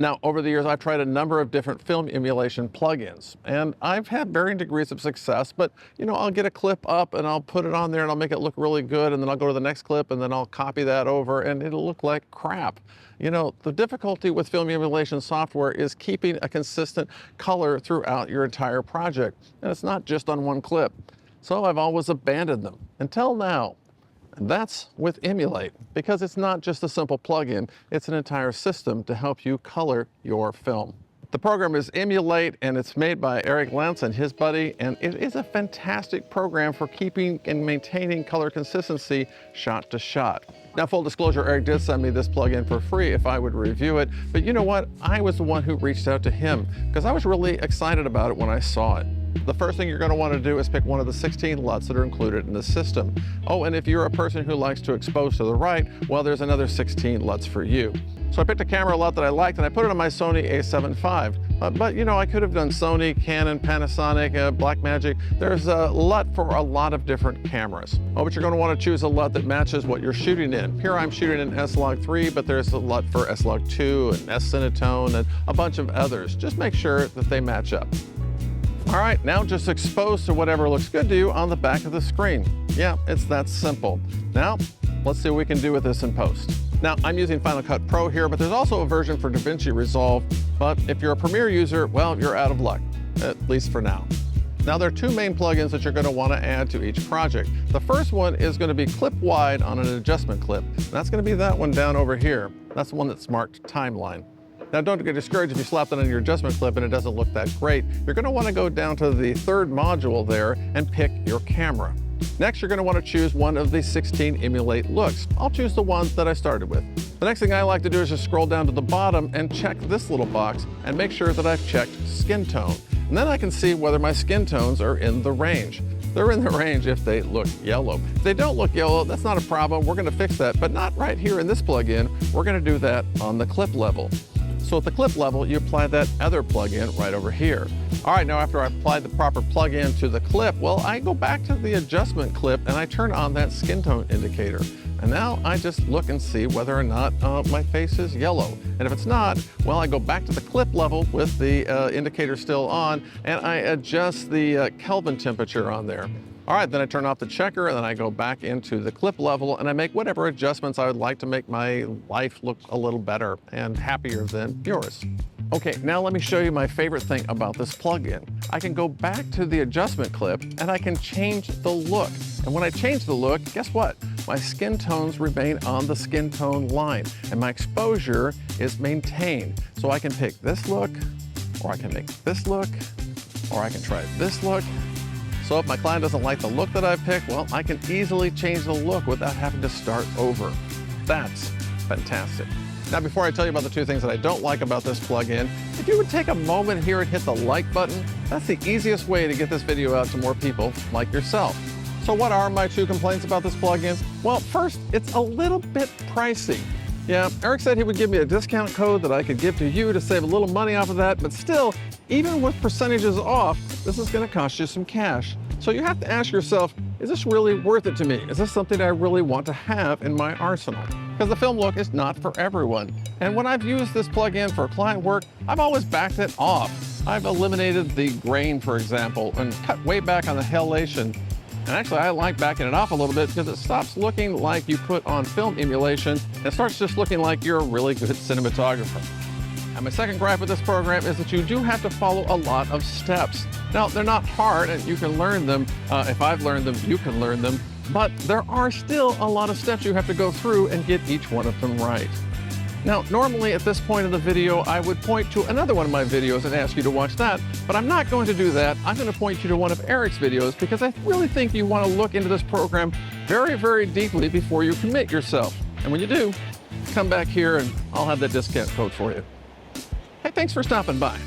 Now, over the years, I've tried a number of different film emulation plugins, and I've had varying degrees of success, but I'll get a clip up and I'll put it on there and I'll make it look really good, and then I'll go to the next clip and then I'll copy that over and it'll look like crap. The difficulty with film emulation software is keeping a consistent color throughout your entire project, and it's not just on one clip. So I've always abandoned them, until now. And that's with Emulate, because it's not just a simple plugin, it's an entire system to help you color your film. The program is Emulate, and it's made by Eric Lentz and his buddy, and it is a fantastic program for keeping and maintaining color consistency shot to shot. Now, full disclosure, Eric did send me this plugin for free if I would review it, but you know what? I was the one who reached out to him because I was really excited about it when I saw it. The first thing you're going to want to do is pick one of the 16 LUTs that are included in the system. Oh, and if you're a person who likes to expose to the right, well, there's another 16 LUTs for you. So I picked a camera LUT that I liked and I put it on my Sony a7 IV. But I could have done Sony, Canon, Panasonic, BlackMagic. There's a LUT for a lot of different cameras. Oh, but you're going to want to choose a LUT that matches what you're shooting in. Here I'm shooting in S-Log3, but there's a LUT for S-Log2 and S-Cinetone and a bunch of others. Just make sure that they match up. All right, now just expose to whatever looks good to you on the back of the screen. Yeah, it's that simple. Now, let's see what we can do with this in post. Now, I'm using Final Cut Pro here, but there's also a version for DaVinci Resolve. But if you're a Premiere user, well, you're out of luck, at least for now. Now, there are two main plugins that you're going to want to add to each project. The first one is going to be clip wide on an adjustment clip. And that's going to be that one down over here. That's the one that's marked timeline. Now, don't get discouraged if you slap that on your adjustment clip and it doesn't look that great. You're going to want to go down to the third module there and pick your camera. Next, you're going to want to choose one of the 16 Emulate looks. I'll choose the one that I started with. The next thing I like to do is just scroll down to the bottom and check this little box and make sure that I've checked skin tone. And then I can see whether my skin tones are in the range. They're in the range if they look yellow. If they don't look yellow, that's not a problem. We're going to fix that, but not right here in this plugin. We're going to do that on the clip level. So at the clip level, you apply that other plugin right over here. All right, now after I apply the proper plugin to the clip, well, I go back to the adjustment clip and I turn on that skin tone indicator. And now I just look and see whether or not my face is yellow. And if it's not, well, I go back to the clip level with the indicator still on and I adjust the Kelvin temperature on there. All right, then I turn off the checker and then I go back into the clip level and I make whatever adjustments I would like to make my life look a little better and happier than yours. Okay, now let me show you my favorite thing about this plugin. I can go back to the adjustment clip and I can change the look. And when I change the look, guess what? My skin tones remain on the skin tone line and my exposure is maintained. So I can pick this look, or I can make this look, or I can try this look. So if my client doesn't like the look that I picked, well, I can easily change the look without having to start over. That's fantastic. Now, before I tell you about the two things that I don't like about this plugin, if you would take a moment here and hit the like button, that's the easiest way to get this video out to more people like yourself. So what are my two complaints about this plugin? Well, first, it's a little bit pricey. Yeah, Eric said he would give me a discount code that I could give to you to save a little money off of that, but still, even with percentages off, this is going to cost you some cash. So you have to ask yourself, is this really worth it to me? Is this something I really want to have in my arsenal? Because the film look is not for everyone. And when I've used this plugin for client work, I've always backed it off. I've eliminated the grain, for example, and cut way back on the halation. And actually, I like backing it off a little bit because it stops looking like you put on film emulation and starts just looking like you're a really good cinematographer. And my second gripe with this program is that you do have to follow a lot of steps. Now, they're not hard and you can learn them. If I've learned them, you can learn them. But there are still a lot of steps you have to go through and get each one of them right. Now, normally at this point of the video, I would point to another one of my videos and ask you to watch that, but I'm not going to do that. I'm going to point you to one of Eric's videos because I really think you want to look into this program very, very deeply before you commit yourself. And when you do, come back here and I'll have that discount code for you. Hey, thanks for stopping by.